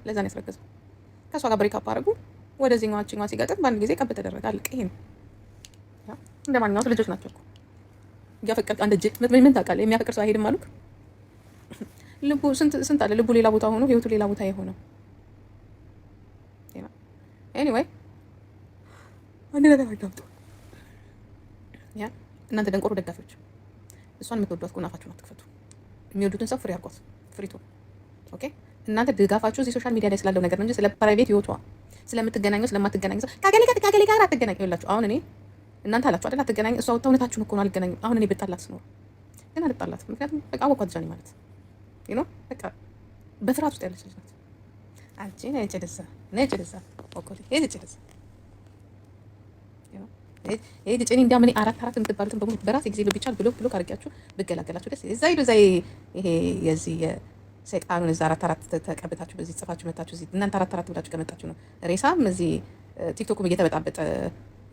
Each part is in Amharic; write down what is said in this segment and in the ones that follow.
ለዛ ነው ያስረገዘው። ከእሷ ጋር ብሬክ አፕ አደረጉ። ወደዚህኛዋ ችኛዋ ሲገጥም በአንድ ጊዜ ቀብ ተደረገ። አልቅ። ይሄ ነው እንደ ማንኛውም ልጆች ናቸው እኮ እያፈቀርክ አንድ እጅ ምን ታውቃለህ? የሚያፈቅር ሰው አይሄድም አሉክ። ልቡ ስንት አለ። ልቡ ሌላ ቦታ ሆኖ ህይወቱ ሌላ ቦታ የሆነው ኤኒዌይ አንድ ነገር አዳምጡ። ያ እናንተ ደንቆሮ ደጋፊዎች እሷን የምትወዷት ከሆነ አፋችሁን አትክፈቱ። የሚወዱትን ሰው ፍሪ አድርጓት። ፍሪቶ ኦኬ። እናንተ ድጋፋችሁ እዚህ ሶሻል ሚዲያ ላይ ስላለው ነገር ነው እንጂ ስለ ፕራይቬት ህይወቷ ስለምትገናኘው ስለማትገናኘው ሰው ካገሌ ጋር አትገናኝ ይላችሁ። አሁን እኔ እናንተ አላችሁ አይደል አትገናኝ። እሷ እውነታችሁን እኮ ነው አልገናኝም። አሁን እኔ ብጣላት ስኖር ግን አልጣላት። ምክንያቱም በቃ አወኳት ጃኒ ማለት በቃ በፍርሃት ውስጥ ያለች ልጅ ናት። አንቺ ነጭ ደዛ ኦኮሊ ነጭ ደዛ ይሄ ጭኔ እንዲያም እኔ አራት የምትባሉትን በሙሉ በራሴ ጊዜ ነው ቢቻል ብሎክ አድርጊያችሁ ብገላገላችሁ ደስ እዛ ሂዱ። እዛ ይሄ የዚህ የሰይጣኑን እዛ አራት ተቀብታችሁ በዚህ ጽፋችሁ መታችሁ እዚህ እናንተ አራት ብላችሁ ከመጣችሁ ነው ሬሳም እዚህ ቲክቶኩም እየተበጣበጠ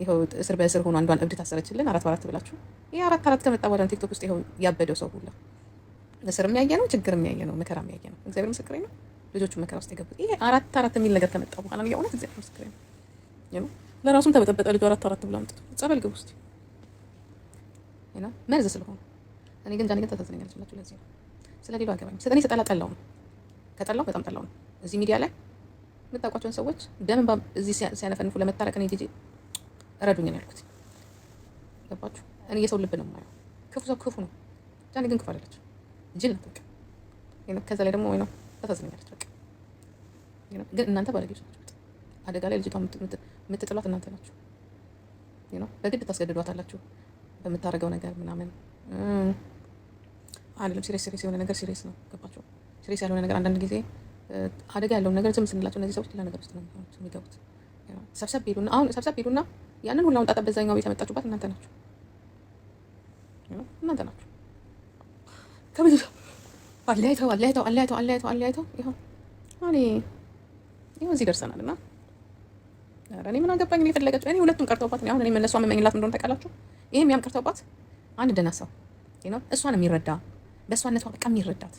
ይኸው እስር በእስር ሆኖ አንዷን እብድ ታሰረችልን አራት ብላችሁ ይሄ አራት ከመጣ በኋላ ቲክቶክ ውስጥ ይኸው ያበደው ሰው ሁላ እስር የሚያየ ነው፣ ችግር የሚያየ ነው፣ መከራ የሚያየ ነው። እግዚአብሔር ምስክሬ ነው። ልጆቹ መከራ ውስጥ የገቡት ይሄ አራት የሚል ነገር ከመጣ በኋላ ነው። የእውነት እግዚአብሔር ምስክሬ ነው። ለራሱም ተበጠበጠ ልጁ አራት ብሎ አምጥቶ ጸበል ግቡ እስቲ መርዝ ስለሆነ እኔ ግን ጃኒ ግን ታሳዝነኛለች ብላችሁ ለዚህ ነው ስለሌላው አገባኝ። ስለኔ ጠላው ነው ከጠላው በጣም ጠላው ነው። እዚህ ሚዲያ ላይ የምታውቋቸውን ሰዎች ደምን እዚህ ሲያነፈንፉ ለመታረቅ እኔ ጂጂ ረዱኝ ነው ያልኩት። ገባችሁ? እኔ የሰው ልብ ነው የማየው። ክፉ ሰው ክፉ ነው። ጃኒ ግን ክፉ አይደለች፣ ጅል ናት በቃ። ከዛ ላይ ደግሞ ታሳዝነኛለች በቃ። ግን እናንተ ባለጌዎች ናቸው። አደጋ ላይ ልጅቷ የምትጥሏት እናንተ ናችሁ። በግድ ታስገድዷታላችሁ በምታደርገው ነገር ምናምን አይደለም። ሲሪየስ የሆነ ነገር ሲሪየስ ነው። ገባችሁ? ሲሪየስ ያልሆነ ነገር አንዳንድ ጊዜ አደጋ ያለውን ነገር ዝም ስንላቸው እነዚህ ሰዎች ሌላ ነገር ውስጥ ነው የሚገቡት። ሰብሰብ ሄዱና ያንን ሁላውን ጣጣ በዛኛው ቤት ያመጣችሁባት እናንተ ናችሁ። ከብዙ አለያይተው ይኸው እዚህ ደርሰናል። እና እኔ ምን አገባኝ? እኔ የፈለገችው እኔ ሁለቱም ቀርተውባት ነው። አሁን እኔ መለሷ መመኝላት እንደሆነ ታውቃላችሁ። ይሄም ያም ቀርተውባት አንድ ደህና ሰው እሷን የሚረዳ በእሷነቷ በቃ የሚረዳት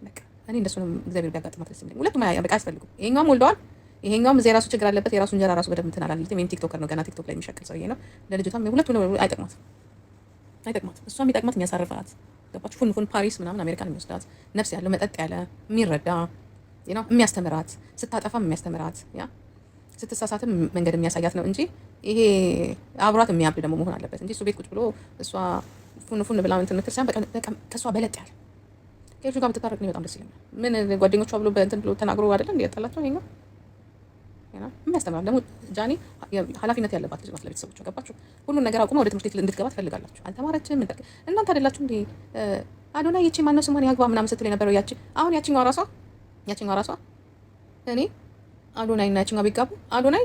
በቃ እኔ እንደሱ ነው። እግዚአብሔር ቢያጋጥማት ደስ የሚለኝ ሁለቱም በቃ አያስፈልጉም። ይሄኛውም ወልደዋል፣ ይሄኛውም እዚህ የራሱ ችግር አለበት። የራሱ እንጀራ ራሱ በደንብ እንትን አላለለትም። ይሄም ቲክቶከር ነው፣ ገና ቲክቶክ ላይ የሚሸቅል ሰውዬ ነው። ለልጅቷም ሁለቱም አይጠቅማትም። እሷ የሚጠቅማት የሚያሳርፋት ገባችሁ? ፉን ፓሪስ ምናምን አሜሪካን የሚወስዳት ነፍስ ያለው መጠጥ ያለ የሚረዳ የሚያስተምራት፣ ስታጠፋም የሚያስተምራት ስትሳሳትም መንገድ የሚያሳያት ነው እንጂ ይሄ አብሯት የሚያብድ ደግሞ መሆን አለበት እንጂ እሱ ቤት ቁጭ ብሎ እሷ ፉን ብላ እንትን ምክር ሳይሆን በቃ ከእሷ በለጥ ያለ ከልጁ ጋር ብትታረቅ ነው በጣም ደስ ይለኛል። ምን ጓደኞቿ ብሎ በእንትን ብሎ ተናግሮ አይደለ እንደ ያጣላቸው ይሄኛው የሚያስተምራት ደግሞ ጃኒ ኃላፊነት ያለባት ልጅ ናት ለቤተሰቦቿ። ገባችሁ? ሁሉን ነገር አቁማ ወደ ትምህርት ቤት እንድትገባ ትፈልጋላችሁ። አልተማረችም። እናንተ አይደላችሁ እንዴ አዶናይ ይቺ ማነው ስሟን ያግባ ምናምን ስትል የነበረው አሁን ያቺኛዋ ራሷ እኔ አዶናይ እና ያቺኛዋ ቢጋቡ አዶናይ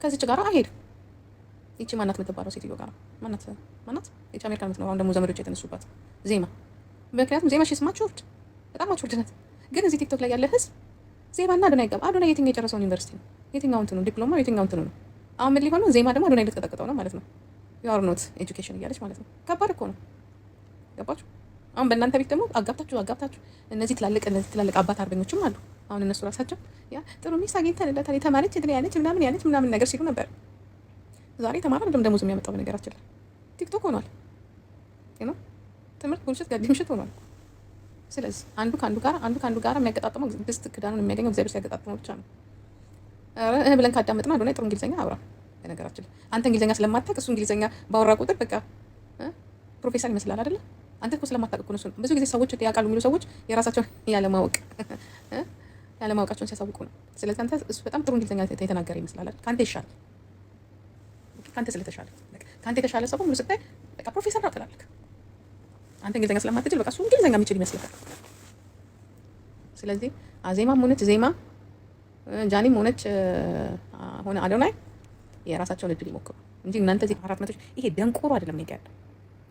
ከዚች ጋር አይሄድም። ይቺ ማናት የምትባለው ሴትዮ ጋር ማናት ይቺ አሜሪካን የምትኖር አሁን ደግሞ ዘመዶች የተነሱባት ዜማ። ምክንያቱም ዜማ ስማችሁት በጣም ማችሁት ናት። ግን እዚህ ቲክቶክ ላይ ያለ ህዝብ ዜማና አዶናይ ይጋባ። አዶናይ የትኛው የጨረሰውን ዩኒቨርሲቲ ነው? የትኛው እንትኑ ዲፕሎማ የትኛው እንትኑ ነው? አሁን ምን ሊሆን ነው? ዜማ ደግሞ አዶናይ ልትቀጠቅጠው ነው ማለት ነው። ዩ አር ኖት ኤጁኬሽን እያለች ማለት ነው። ከባድ እኮ ነው። ገባችሁ? አሁን በእናንተ ቤት ደግሞ አጋብታችሁ እነዚህ ትላልቅ አባት አርበኞችም አሉ። አሁን እነሱ ራሳቸው ጥሩ ሚስት አግኝተንለታል የተማረች ያለች ምናምን ነገር ሲሉ ነበር። ዛሬ ተማራ አይደለም ደሞዝ የሚያመጣው በነገራችን ላይ ቲክቶክ ሆኗል። ትምህርት ቡልሽት ጋድምሽት ሆኗል። ስለዚህ አንዱ ከአንዱ ጋር የሚያገጣጥመው ድስት ክዳኑን የሚያገኘው እግዚአብሔር ሲያገጣጥመው ብቻ ነው። ብለን ካዳመጥነው አዶናይ ጥሩ እንግሊዝኛ አውራ። በነገራችን ላይ አንተ እንግሊዝኛ ስለማታውቅ እሱ እንግሊዝኛ ባወራ ቁጥር በቃ ፕሮፌሰር ይመስላል አይደለ? አንተ እኮ ስለማታውቅ እኮ ነው። ብዙ ጊዜ ሰዎች ያውቃሉ የሚሉ ሰዎች የራሳቸውን ያለማወቃቸውን ሲያሳውቁ ነው። ስለዚህ አንተ እሱ በጣም ጥሩ እንግሊዝኛ የተናገረ ይመስላል። ከአንተ ይሻላል። ከአንተ ስለተሻለ ከአንተ የተሻለ ሰው ሁሉ ስታይ በቃ ፕሮፌሰር ነው ትላለህ። አንተ እንግሊዝኛ ስለማትችል በቃ እሱ እንግሊዝኛ የሚችል ይመስላል። ስለዚህ አዜማም ሆነች ዜማ ጃኒም ሆነች ሆነ አዶናይ የራሳቸውን እድል ይሞክሩ እንጂ እናንተ እዚህ 400 ይሄ ደንቆሮ አይደለም ነው ያለው።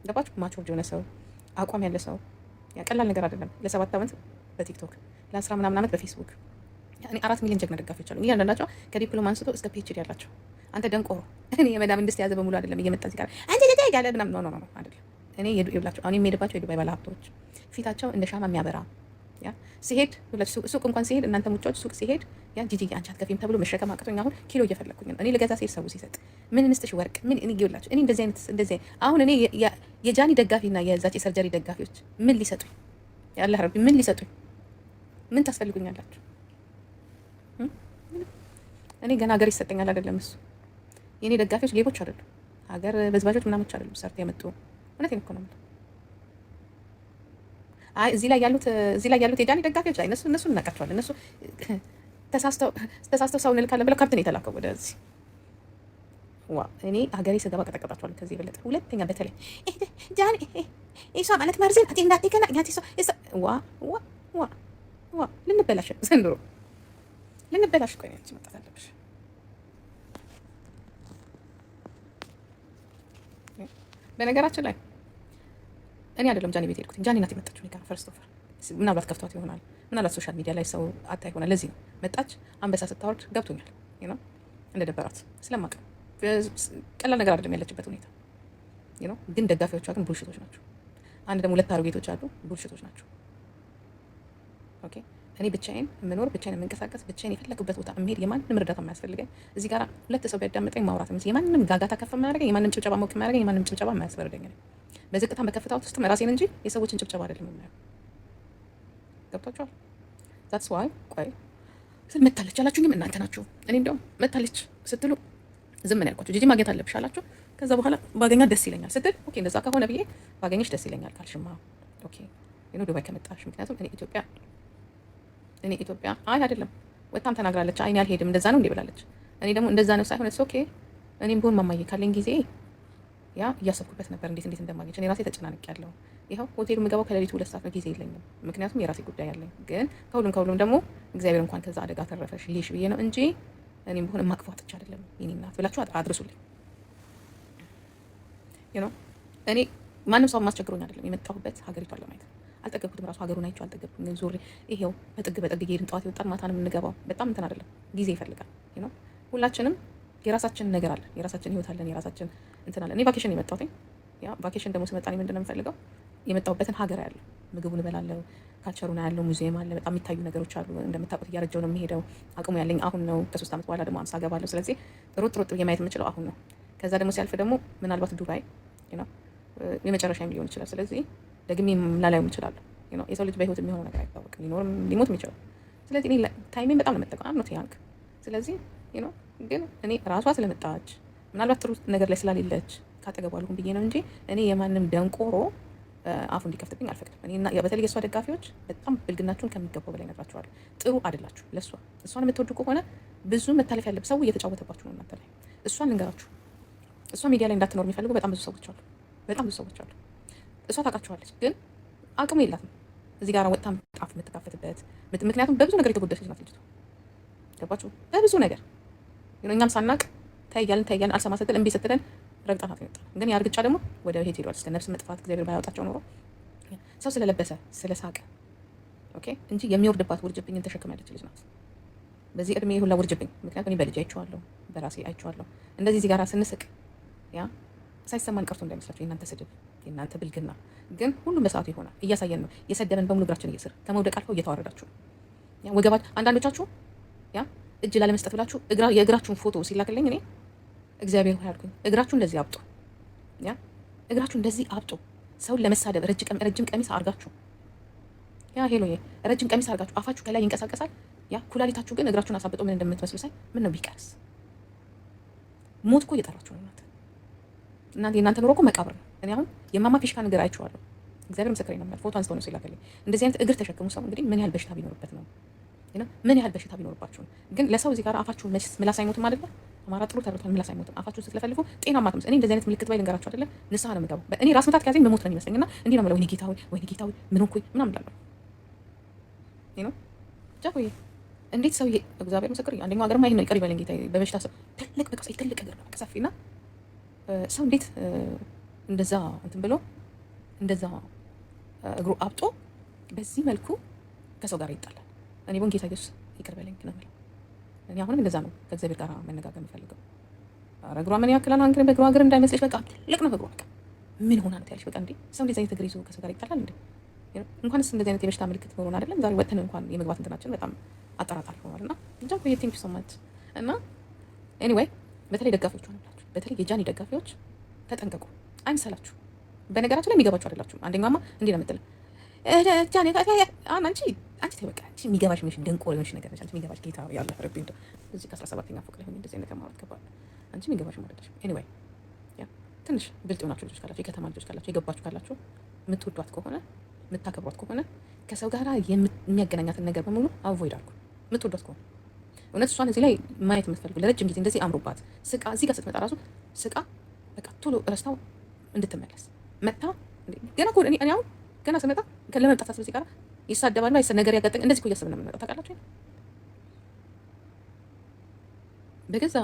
ገባችሁ? ማቾር የሆነ ሰው አቋም ያለ ሰው ያቀላል ነገር አይደለም። ለ7 ዓመት በቲክቶክ ለ10 ምናምን ዓመት በፌስቡክ እኔ 4 ሚሊዮን ጀግና ደጋፊዎች አሉ። እያንዳንዳቸው ከዲፕሎማ አንስቶ እስከ ፒኤችዲ ያላቸው። አንተ ደንቆሮ እኔ የመዳም ኢንዱስትሪ ያዘ በሙሉ አይደለም እየመጣ እዚህ ጋር አንተ ለታ ያለ ምናምን ነው አይደለም። እኔ ይብላችሁ አሁን የሚሄድባቸው የዱባይ ባለ ሀብቶች ፊታቸው እንደ ሻማ የሚያበራ ያ ሲሄድ ሱቅ እንኳን ሲሄድ እናንተ ሙጫዎች ሱቅ ሲሄድ ያ ጂጂ አንቺ አትከፊም ተብሎ መሸከም አቅቶኝ አሁን ኪሎ እየፈለኩኝ ነው። እኔ ልገዛ ሲሄድ ሰው ሲሰጥ ምን እንስጥሽ ወርቅ ምን ይውላችሁ። እኔ እንደዚህ አሁን እኔ የጃኒ ደጋፊና የዛች የሰርጀሪ ደጋፊዎች ምን ሊሰጡኝ ያለ ረቢ ምን ሊሰጡኝ ምን ታስፈልጉኛላችሁ? እኔ ገና ሀገር ይሰጠኛል አይደለም እሱ የኔ ደጋፊዎች ሌቦች አይደሉም፣ ሀገር በዝባዦች ምናምኖች አይደሉም። ሰርተ የመጡ እውነቴን እኮ ነው። አይ እዚህ ላይ ያሉት የጃኒ ደጋፊዎች አይ እነሱ እናውቃቸዋለን። እነሱ ተሳስተው ሰው እንልካለን ብለው ከብት ነው የተላከው ወደዚህ። ዋ እኔ ሀገሬ ስገባ ቀጠቀጣቸዋለሁ ከዚህ የበለጠ። ሁለተኛ በተለይ ጃኒ እሷ ማለት ማርዚን አቲ እንዳትከና ያቲ ዋ ዋ ዋ ዋ ልንበላሽ ዘንድሮ ልንበላሽ። ቆይ አንቺ መጣት አለብሽ። በነገራችን ላይ እኔ አይደለም ጃኒ ቤት ሄድኩት፣ ጃኒ ናት የመጣችው። እኔ ጋር ፈርስት ኦፈር ምናልባት ከፍቷት ይሆናል፣ ምናልባት ሶሻል ሚዲያ ላይ ሰው አታ ይሆናል። ለዚህ ነው መጣች። አንበሳ ስታወርድ ገብቶኛል ነው እንደደበራት ስለማውቅ ቀላል ነገር አይደለም ያለችበት ሁኔታ ነው። ግን ደጋፊዎቿ ግን ቡልሽቶች ናቸው። አንድ ደግሞ ሁለት አሮጌቶች አሉ፣ ቡልሽቶች ናቸው። ኦኬ እኔ ብቻዬን የምኖር ብቻዬን የምንቀሳቀስ ብቻዬን የፈለግበት ቦታ የምሄድ የማንም እርዳታ የማያስፈልገኝ እዚህ ጋር ሁለት ሰው ቢያዳምጠኝ ማውራት የማንም ጋጋታ ከፍ የማያደርገኝ የማንም ጭብጨባ ሞቅ የማያደርገኝ የማንም ጭብጨባ የማያስፈርደኝ ነው። በዝቅታም በከፍታው ውስጥ ራሴን እንጂ የሰዎችን ጭብጨባ አይደለም የማየው። ገብቷችኋል? ዛትስ ዋይ ቆይ መታለች ያላችሁኝም እናንተ ናችሁ። እኔ እንደውም መታለች ስትሉ ዝም ነው ያልኳችሁ። ጂጂ ማግኘት አለብሽ አላችሁ። ከዛ በኋላ ባገኛት ደስ ይለኛል ስትል ኦኬ እንደዛ ከሆነ ብዬ ባገኘሽ ደስ ይለኛል ካልሽማ ኦኬ ዱባይ ከመጣሽ ምክንያቱም እኔ ኢትዮጵያ አይ አይደለም ወጣም ተናግራለች። አይኔ አልሄድም እንደዛ ነው እንዴ ብላለች። እኔ ደግሞ እንደዛ ነው ሳይሆን ኦኬ እኔም ቢሆን ማማዬ ካለኝ ጊዜ ያ እያሰብኩበት ነበር እንዴት እንደማገኝ። እኔ ራሴ ተጨናንቅ ያለው ይኸው ሆቴሉ የምገባው ከሌሊቱ 2 ሰዓት ነው። ጊዜ የለኝም ምክንያቱም የራሴ ጉዳይ ያለኝ። ግን ከሁሉም ደግሞ እግዚአብሔር እንኳን ከዛ አደጋ ተረፈሽ ልሽ ብዬ ነው እንጂ እኔም ቢሆን የማቅፋው አጥቻ አይደለም። የኔ እናት ብላችሁ አድርሱልኝ። እኔ ማንም ሰው ማስቸግሮኝ አይደለም የመጣሁበት ሀገሪቷን ለማየት አልጠገብኩትም። ራሱ ሀገሩን አይቼው አልጠገብኩም። ግን ዙሪ ይሄው በጥግ እየሄድን ጠዋት የወጣን ማታ ነው የምንገባው። በጣም እንትን አይደለም ጊዜ ይፈልጋል። ሁላችንም የራሳችን ነገር አለ፣ የራሳችን ህይወት አለን፣ የራሳችን እንትን አለ። እኔ ቫኬሽን የመጣሁት ያ ቫኬሽን ደግሞ ስመጣ ምንድን ነው የምፈልገው የመጣሁበትን ሀገር ያለው ምግቡን እበላለሁ፣ ካልቸሩን ያለው ሙዚየም አለ፣ በጣም የሚታዩ ነገሮች አሉ። እንደምታውቁት እያረጀው ነው የሚሄደው። አቅሙ ያለኝ አሁን ነው። ከ3 ዓመት በኋላ ደግሞ 50 ገባለሁ። ስለዚህ ሮጥ የማየት የምችለው አሁን ነው። ከዛ ደግሞ ሲያልፍ ደግሞ ምናልባት ዱባይ የመጨረሻ ሊሆን ይችላል። ስለዚህ ደግሜ ላላየው እችላለሁ። የሰው ልጅ በህይወት የሚሆነው ነገር አይታወቅም፣ ሊኖርም ሊሞትም ይችላል። ስለዚህ እኔ ታይሜን በጣም ነው መጠቀም ነው ያንክ። ስለዚህ ግን እኔ ራሷ ስለመጣች ምናልባት ጥሩ ነገር ላይ ስላሌለች ካጠገቡ አልሁን ብዬ ነው እንጂ እኔ የማንም ደንቆሮ አፉ እንዲከፍትብኝ አልፈቅድም። እኔና በተለይ የእሷ ደጋፊዎች በጣም ብልግናችሁን ከሚገባው በላይ ነግራችኋለሁ። ጥሩ አይደላችሁ። እሷን የምትወዱ ከሆነ ብዙ መታለፍ ያለብ ሰው እየተጫወተባችሁ ነው እናንተ ላይ። እሷን ልንገራችሁ፣ እሷ ሚዲያ ላይ እንዳትኖር የሚፈልጉ በጣም ብዙ ሰዎች አሉ። እሷ ታውቃችኋለች፣ ግን አቅሙ የላትም እዚህ ጋር ወጣ ጣፍ የምትካፈትበት። ምክንያቱም በብዙ ነገር የተጎዳች ልጅ ናት ልጅቷ። ገባችሁ? በብዙ ነገር እኛም ሳናቅ ታያለን አልሰማ ስትል እምቢ ስትለን ረግጣናት ነው የወጣው። ግን ያርግጫ ደግሞ ወደ ሄድ ሄዷል። እስከ ነፍስ መጥፋት እግዚአብሔር ባያወጣቸው ኖሮ ሰው ስለለበሰ ስለሳቀ ኦኬ እንጂ የሚወርድባት ውርጅብኝን ተሸክማለች ልጅ ናት። በዚህ እድሜ ሁላ ውርጅብኝ። ምክንያቱም እኔ በልጅ አይቼዋለሁ፣ በራሴ አይቼዋለሁ። እንደዚህ እዚህ ጋር ስንስቅ ያ ሳይሰማን ቀርቶ እንዳይመስላችሁ የእናንተ ስድብ የእናንተ ብልግና። ግን ሁሉም በሰዓቱ ይሆናል። እያሳየን ነው። የሰደበን በሙሉ እግራችን እየስር ከመውደቅ አልፈው እየተዋረዳችሁ ነው። ወገባችሁ አንዳንዶቻችሁ ያ እጅ ላለመስጠት ብላችሁ የእግራችሁን ፎቶ ሲላክልኝ እኔ እግዚአብሔር ሆይ አልኩኝ። እግራችሁ እንደዚህ አብጦ ያ እግራችሁ እንደዚህ አብጦ ሰውን ለመሳደብ ረጅም ቀሚስ አርጋችሁ ያ ሄሎዬ ረጅም ቀሚስ አርጋችሁ አፋችሁ ከላይ ይንቀሳቀሳል። ያ ኩላሊታችሁ ግን እግራችሁን አሳብጦ ምን እንደምትመስሉ ሳይ ምን ነው ቢቀርስ። ሞት እኮ እየጠራችሁ ነው እናንተ የእናንተ ኑሮ እኮ መቃብር ነው። እኔ አሁን የማማ ፊሽካ ነገር አይቼዋለሁ። እግዚአብሔር ምስክሬ ነው። ፎቶ አንስቶ ነው ሲላክልኝ። እንደዚህ አይነት እግር ተሸክሙ ሰው እንግዲህ ምን ያህል በሽታ ቢኖርበት ነው ምን ያህል በሽታ ቢኖርባችሁ። ግን ለሰው እዚህ ጋር አፋችሁ ምላስ አይሞትም አይደለ? አማራ ጥሩ ተርቷል። ምላስ አይሞትም። አፋችሁ ስትለፈልፉ ጤናማ አትመስሉ። እኔ እንደዚህ አይነት ምልክት ባይ ልንገራችሁ አይደለ? ንስሐ ነው የምገባው። እኔ ራስ ምታት ከያዘኝ መሞት ነው የሚመስለኝና እንዲህ ነው የምለው። ወይኔ ጌታ ሆይ ምን ሆንኩኝ ምናምን እላለሁ። ጃሆይ እንዴት ሰውዬ እግዚአብሔር ምስክር አንደኛው ሀገርማ ይሄን ነው ይቀር ይበለኝ ጌታ። በበሽታ ሰው ትልቅ በቃ ትልቅ እግር ነው ሰፊና ሰው እንዴት እንደዛ እንትን ብሎ እንደዛ እግሩ አብጦ በዚህ መልኩ ከሰው ጋር ይጣላል። እኔ ቦን ጌታ ኢየሱስ ይቅር በለኝ ነው የምለው። እኔ አሁንም እንደዛ ነው ከእግዚአብሔር ጋር መነጋገር የምፈልገው። ኧረ እግሯ ምን ያክላል አንግሬ በእግሯ እግር እንዳይመስልሽ በቃ ትልቅ ነው እግሯ። በቃ ምን ሆና ነው ያለሽ? በቃ እንዴ ሰው እንደዛ አይነት እግር ይዞ ከሰው ጋር ይጣላል እንዴ? እንኳንስ እንደዚህ አይነት የበሽታ ምልክት ኖሮን አይደለም ዛሬ ወጥተን እንኳን የመግባት እንትናችን በጣም አጠራጣሪ ሆኗል። እና እንጃ ቆይ ቲንክ ሶ ማች እና ኤኒዌይ በተለይ ደጋፊዎች ሆናላችሁ፣ በተለይ የጃኒ ደጋፊዎች ተጠንቀቁ፣ አይምሰላችሁ። በነገራችን ላይ የሚገባችሁ አይደላችሁም። አንደኛማ እንዲህ ነው የምትለው ጃኒ አንቺ ተበቃ አንቺ የሚገባሽ ምንሽ ደንቆሮ የሆንሽ ነገር ነሽ። አንቺ የሚገባሽ ጌታ ያለ ረቢ እንደው እዚህ ከ17ኛ ፎቅ ላይ ሆኜ እንደዚህ ነገር ማለት ከባድ። አንቺ የሚገባሽ ማለት ነው። ኤኒዌይ ያ ትንሽ ብልጥ የሆናችሁ ልጆች ካላችሁ፣ የከተማ ልጆች ካላችሁ፣ የገባችሁ ካላችሁ የምትወዷት ከሆነ የምታከብሯት ከሆነ ከሰው ጋር የሚያገናኛትን ነገር በሙሉ አቮይድ አድርጉ። የምትወዷት ከሆነ እውነት እሷን እዚህ ላይ ማየት የምትፈልጉ ለረጅም ጊዜ እንደዚህ አምሮባት ስቃ እዚህ ጋር ስትመጣ ራሱ ስቃ በቃ ቶሎ ረስታው እንድትመለስ መጣ ገና እኮ እኔ አሁን ገና ስመጣ ለመምጣት ስለዚህ ጋር ይሳደባሉ አይሰ ነገር ያጋጠኝ እንደዚህ እኮ እያሰብን ነው የምንመጣው። ታውቃላችሁ በገዛ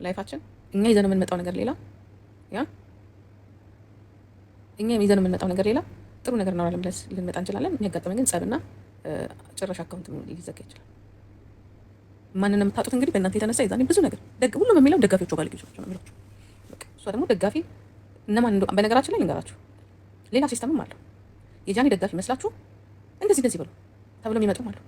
ላይፋችን እኛ ይዘን የምንመጣው ነገር ሌላ፣ ያ እኛ ይዘን የምንመጣው ነገር ሌላ። ጥሩ ነገር ነው ብለን ልንመጣ እንችላለን። የሚያጋጥመን ግን ጸብና ጭራሽ አካውንት ሊዘጋ ይችላል። ማንንም የምታጡት እንግዲህ በእናንተ የተነሳ ይዛኔ ብዙ ነገር ሁሉም የሚለው ደጋፊዎቹ ባለጌቶች ናቸው ነው የሚሏቸው። በቃ እሷ ደግሞ ደጋፊ እነማን እንደው በነገራችን ላይ ልንገራችሁ ሌላ ሲስተምም አለው። የጃኒ ደጋፊ መስላችሁ እንደዚህ በሉ ተብሎ የሚመጡም አሉ።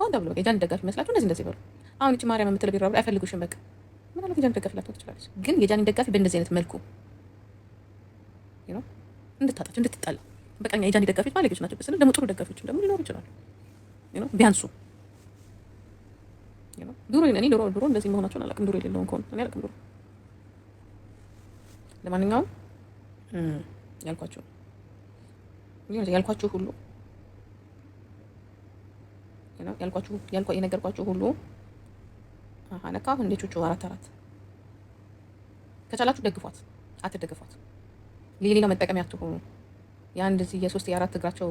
አሁን ተብሎ የጃኒ ደጋፊ መስላችሁ እንደዚህ በሉ። አሁን እቺ ማርያም የምትለው ቢራብ አይፈልጉሽም። በቃ ምን አለ የጃኒ ደጋፊ ላትሆን ትችላለች። ግን የጃኒ ደጋፊ በእንደዚህ አይነት መልኩ እንድታጣች እንድትጣላ በቃ የጃኒ ደጋፊዎች ባለጌቶች ናቸው። በስለ ደግሞ ጥሩ ደጋፊዎችም ደግሞ ሊኖሩ ይችላሉ። ቢያንሱ ድሮ እንደዚህ መሆናቸውን አላውቅም። ድሮ የሌለውን ከሆነ እኔ አላውቅም። ድሮ ለማንኛውም ያልኳችሁ ሁሉ የነገርኳችሁ ሁሉ ነካ እንደ ቹቹ 4 ከቻላችሁ ደግፏት፣ አትደግፏት። ሌላ መጠቀሚያ አትሆኑ። የአንድ እዚህ የ3 የ4 እግራቸው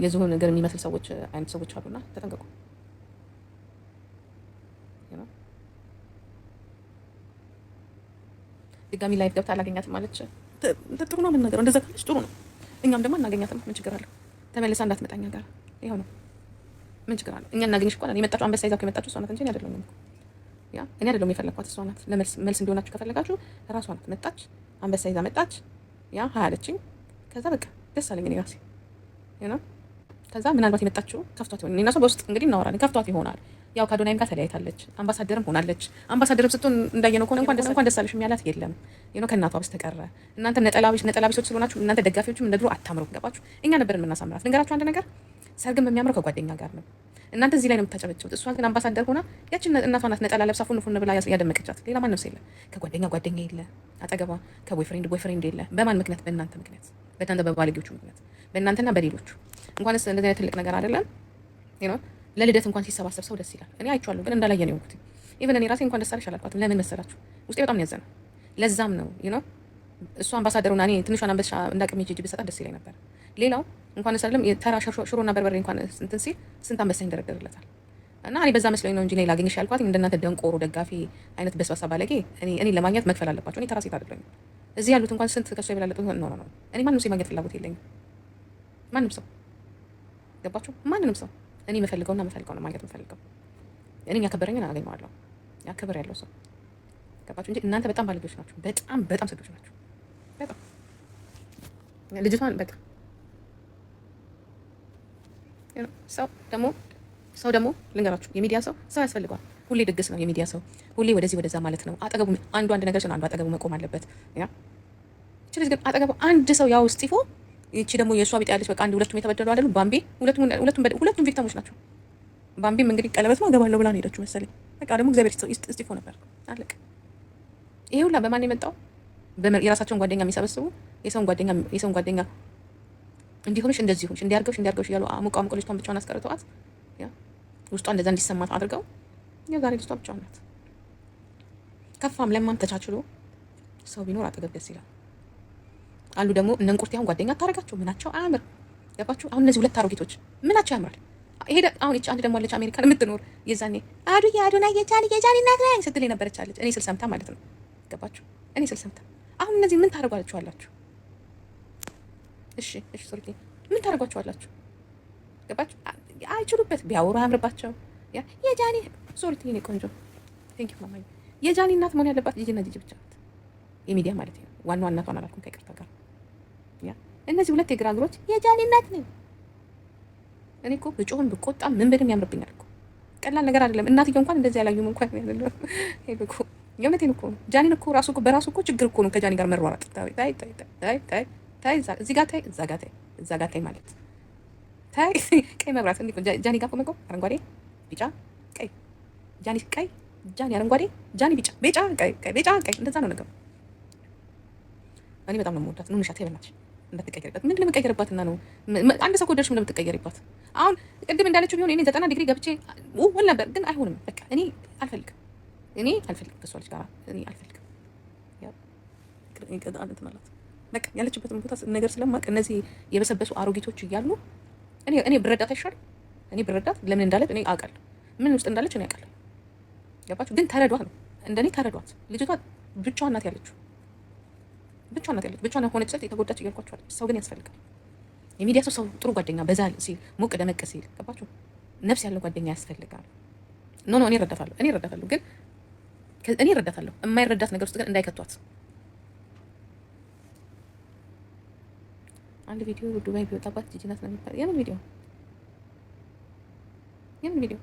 የዝሆን እግር የሚመስል ሰዎች አይነት ሰዎች አሉና ተጠንቀቁ። ድጋሚ ላይፍ ገብታ አላገኛትም ማለች ጥሩ ነው። ምን ነገር እንደዛ ካለች ጥሩ ነው። እኛም ደግሞ እናገኛትም። ምን ችግር አለው? ተመልሳ እንዳትመጣኛ ጋር ይኸው ነው። ምን ችግር አለው? እኛ እናገኝሽ እኮ ነን። የመጣችሁ አንበሳ ይዛችሁ የመጣችሁ እሷ ናት እንጂ እኔ አይደለሁም። እኔ አይደለሁም የፈለኳት፣ እሷ ናት። መልስ እንዲሆናችሁ ከፈለጋችሁ እራሷ ናት። መጣች፣ አንበሳ ይዛ መጣች። ሀያለችኝ። ከዛ በቃ ደስ አለኝ እኔ ራሴ ከዛ ምናልባት የመጣችው ከፍቷት ይሆናል። እኔና እሷ በውስጥ እንግዲህ እናወራለን። ከፍቷት ይሆናል። ያው ከአዶናይም ጋር ተለያይታለች። አምባሳደርም ሆናለች። አምባሳደርም ስትሆን እንዳየነው ከሆነ እንኳን ደስ አለሽ የሚያላት የለም ከእናቷ በስተቀረ። እናንተም ነጠላ ቢሶች ስለሆናችሁ እናንተ ደጋፊዎችም እንደ ድሮ አታምሩም። ገባችሁ? እኛ ነበርን የምናሳምራት። ልንገራችሁ አንድ ነገር፣ ሰርግም በሚያምረው ከጓደኛ ጋር ነው። እናንተ እዚህ ላይ ነው የምታጨበጭቡት። እሷ ግን አምባሳደር ሆና ያችን እናቷ ናት ነጠላ ለብሳ ፉን ብላ ያደመቀቻት። ሌላ ማንም ሰው የለ። ጓደኛ የለ አጠገቧ፣ ቦይፍሬንድ የለ። በማን ምክንያት? በእናንተ ምክንያት፣ በእናንተ በባለጌዎቹ ምክንያት፣ በእናንተና በሌሎቹ። እንኳንስ እንደዚህ አይነት ትልቅ ነገር አይደለም ለልደት እንኳን ሲሰባሰብ ሰው ደስ ይላል። እኔ አይቼዋለሁ፣ ግን እንዳላየ ነው የሆንኩት። ኢቨን እኔ ራሴ እንኳን ደስ አለሽ አላልኳትም። ለምን መሰላችሁ? ውስጤ በጣም ያዘነ። ለዛም ነው እሷ አምባሳደር ሆና እኔ ትንሿን አንበሳ እንዳቅሜ ጂጂ ብሰጣት ደስ ይለኝ ነበር። ሌላው እንኳን ሰለም የተራ ሽሮና በርበሬ እንኳን እንትን ሲል ስንት አንበሳ ይንደረደርለታል። እና እኔ በዛ መስሎኝ ነው እንጂ እኔ ላገኝሽ ያልኳት እንደናንተ ደንቆሮ ደጋፊ አይነት በስባሳ ባለጌ እኔ ለማግኘት መክፈል አለባቸው። እኔ ተራ ሴት አይደለሁም። እዚህ ያሉት እንኳን ስንት ከሷ ይበላለጡ ነው። እኔ ማንም ሰው የማግኘት ፍላጎት የለኝም። ማንም ሰው ገባችሁ? ማንንም ሰው እኔ የምፈልገው ነው ማግኘት የምፈልገው። እኔ ያከበረኝን አገኘዋለሁ። ያከበር ያለው ሰው ገባችሁ? እንጂ እናንተ በጣም ባለጌዎች ናችሁ። በጣም ሰዶች ናችሁ። በጣም ልጅቷን በቃ ሰው ደግሞ ልንገራችሁ፣ የሚዲያ ሰው ያስፈልገዋል። ሁሌ ድግስ ነው የሚዲያ ሰው፣ ሁሌ ወደዚህ ወደዛ ማለት ነው። አጠገቡ አንድ ነገር ሲሆን አንዱ አጠገቡ መቆም አለበት። እቺ ልጅ ግን አጠገቡ አንድ ሰው ያው እስጢፎ፣ ይቺ ደግሞ የእሷ ቢጤ ያለች በቃ ሁለቱም የተበደሉ አይደሉ? ባምቤ ሁለቱም ቪክቲሞች ናቸው። ባምቤም እንግዲህ ቀለበት ነው አገባለሁ ብላ ነው ሄደችው መሰለኝ። በቃ ደግሞ እግዚአብሔር እስጢፎ ነበር። አለቅ። ይሄ ሁላ በማን የመጣው? የራሳቸውን ጓደኛ የሚሰበስቡ የሰውን ጓደኛ እንዲሆንሽ እንደዚህ ሆንሽ እንዲያርገውሽ እያሉ አሙቃ ልጅቷን ብቻዋን አስቀርተዋት ውስጧ እንደዛ እንዲሰማት አድርገው ዛሬ ልጅቷ ብቻዋን ናት። ከፋም ለማም ተቻችሎ ሰው ቢኖር አጠገብ ደስ ይላል። አሉ ደግሞ እነ እንቁርቴ አሁን ጓደኛ አታረጋቸው። ምናቸው አያምር። ገባችሁ? አሁን እነዚህ 2 አሮጊቶች ምናቸው ያምራል። ሄደ አሁን እቺ አንድ ደግሞ አለች አሜሪካን የምትኖር የዛኔ አዶናይ የጃኒ እናት ነኝ ስትል የነበረች አለች። እኔ ስል ሰምታ ማለት ነው። ገባችሁ? እኔ ስል ሰምታ። አሁን እነዚህ ምን ታደርጓቸዋላችሁ? እሺ ሶሪ፣ ምን ታደርጓቸዋላችሁ? ገባችሁ? አይችሉበት ቢያወሩ አያምርባቸው። የጃኒ ሶሪ ትኔ ቆንጆ ቴንክ ዩ ማማዬ። የጃኒ እናት መሆን ያለባት ጂጂና ጂጂ ብቻ ናት። የሚዲያ ማለት ነው። ዋናዋ እናቷን አላልኩም ከይቅርታ ጋር እነዚህ ሁለት የግራ እግሮች የጃኒ እናት ነኝ። እኔ እኮ ብጮህን ብቆጣ ምን ብንም ያምርብኛል እኮ ቀላል ነገር አይደለም። እናትዬው እንኳን እንደዚህ ያላዩም እንኳን ያለው እኮ የእውነቴን እኮ ነው። ጃኒን እኮ ራሱ እኮ በራሱ እኮ ችግር እኮ ነው ከጃኒ ጋር መሯሯጥ። ታይ ታይ ታይ ታይ ታይ እዚህ ጋር ታይ እዛ ጋር ታይ እዛ ጋር ታይ ማለት ታይ ቀይ መብራት እንዴ ጃኒ ጋር ቆመቆ አረንጓዴ ቢጫ ቀይ ጃኒ ቀይ ጃኒ አረንጓዴ ጃኒ ቢጫ ቢጫ ቀይ ቀይ ቢጫ ቀይ እንደዛ ነው ነገሩ። እኔ በጣም ነው የምወዳት። ኑንሻ ተበላች እንዳትቀየርበት። ምን ለምትቀየርባትና ነው? አንድ ሰው ኮደርሽ ምን ለምትቀየርባት? አሁን ቅድም እንዳለችው ቢሆን እኔ 90 ዲግሪ ገብቼ ወል ነበር፣ ግን አይሆንም። በቃ እኔ አልፈልግም ከሷ ልጅ ጋር እኔ አልፈልግም። ያው ይቀጣለት ማለት በቃ ያለችበትን ቦታ ነገር ስለማቅ እነዚህ የበሰበሱ አሮጊቶች እያሉ እኔ ብረዳት አይሻልም? እኔ ብረዳት ለምን እንዳለች እኔ አውቃለሁ። ምን ውስጥ እንዳለች እኔ አውቃለሁ። ገባችሁ? ግን ተረዷት ነው እንደኔ ተረዷት። ልጅቷ ብቻዋን ናት ያለችው ብቻዋን ሆነች ስል የተጎዳች እያልኳቸዋል። ሰው ግን ያስፈልጋል። የሚዲያ ሰው ጥሩ ጓደኛ በዛ ሲል ሞቅ ደመቅ ሲል ገባችሁ? ነፍስ ያለው ጓደኛ ያስፈልጋል። ኖ እኔ እረዳታለሁ ግን እኔ እረዳታለሁ። የማይረዳት ነገር ውስጥ ግን እንዳይከቷት። አንድ ቪዲዮ ዱባይ ቢወጣባት ጂጂ ናት ነው የሚባለው። የምን ቪዲዮ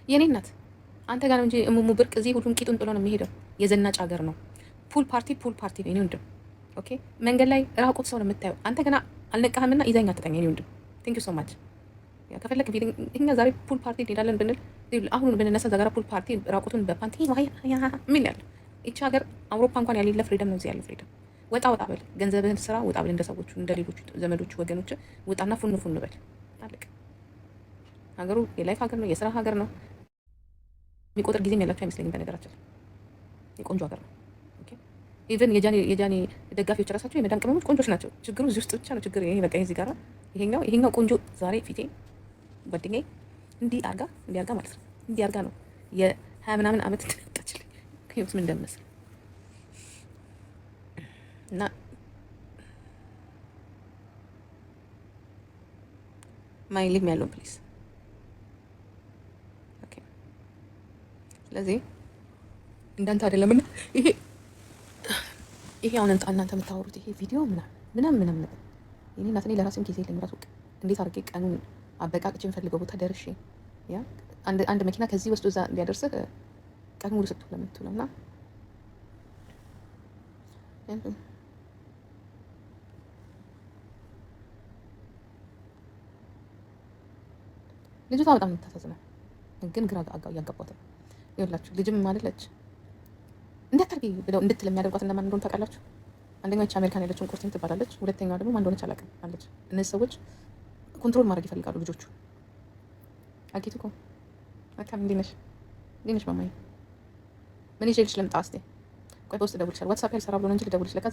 የኔ እናት አንተ ጋር ነው እንጂ እሙሙ ብርቅ እዚህ ሁሉም ቂጡን ጥሎ ነው የሚሄደው። የዘናጭ ሀገር ነው። ፑል ፓርቲ ነው። እኔ ወንድም ኦኬ፣ መንገድ ላይ ራቁት ሰው ነው የምታየው። አንተ ገና አልነቃህምና ይዘኛ አትጠኛ። እኔ ወንድም ቴንክ ዩ ሶ ማች። ያ ከፈለክ እኛ ዛሬ ፑል ፓርቲ እንሄዳለን ብንል አሁን ብንነሳ ዛጋራ ፑል ፓርቲ ራቁቱን በፓንቲ ምን ያለ ይቺ ሀገር አውሮፓ እንኳን ያሌለ ፍሪደም ነው። እዚህ ያለው ፍሪደም ወጣ በል፣ ገንዘብህን ስራ፣ ወጣ በል፣ እንደ ሰዎቹ እንደ ሌሎቹ ዘመዶቹ ወገኖች ወጣና ፉን በል። አለቅ። ሀገሩ የላይፍ ሀገር ነው፣ የስራ ሀገር ነው። የሚቆጥር ጊዜም ያላቸው አይመስለኝም። በነገራችን የቆንጆ ሀገር ነው። ኢቨን የጃኒ ደጋፊዎች ራሳቸው የመዳን ቅመሞች ቆንጆች ናቸው። ችግሩ እዚህ ውስጥ ብቻ ነው ችግር። ይሄ በቃ እዚህ ጋር ይሄኛው ቆንጆ ዛሬ ፊቴ ጓደኛዬ እንዲህ አርጋ ማለት ነው። እንዲህ አርጋ ነው የ20 ምናምን ዓመት እንደመጣችልኝ ህይወት ምን እንደምመስል እና ማይ ሊቭ ሚ አሎን ፕሊዝ። ኦኬ ስለዚህ እንዳንተ አይደለምና ይሄ አሁን እናንተ የምታወሩት ይሄ ቪዲዮ ምናምን የኔ እናት እኔ ለራሴም ጊዜ የለኝም። ራሱ እንዴት አድርጌ ቀኑን አበቃቅቼ የምፈልገው ቦታ ደርሼ ያ አንድ መኪና ከዚህ ወስዶ እዛ እንዲያደርስህ ቀን ሙሉ ስትውል ለምትውለው እና ልጅቷ በጣም የምታሳዝነው ግን ግራ እያጋባት ነው። ይኸውላችሁ ልጅም አይደለች እንዳታርጊ ብለው እንድትል የሚያደርጓት እነማን እንደሆነ ታውቃላችሁ? አንደኛው አሜሪካን ያለችውን ቁርቲን ትባላለች። ሁለተኛዋ ደግሞ ማን እንደሆነች አላውቅም አለች። እነዚህ ሰዎች ኮንትሮል ማድረግ ይፈልጋሉ ልጆቹ። አኪቱ እኮ አካም እንዴት ነሽ ማማዬ? ምን ይዤልሽ ልምጣ? እስኪ ቆይ በውስጥ እደውልልሻለሁ። ዋትስአፕ ያልሰራ ብሎ ነው እንጂ ልደውልልሽ ለካ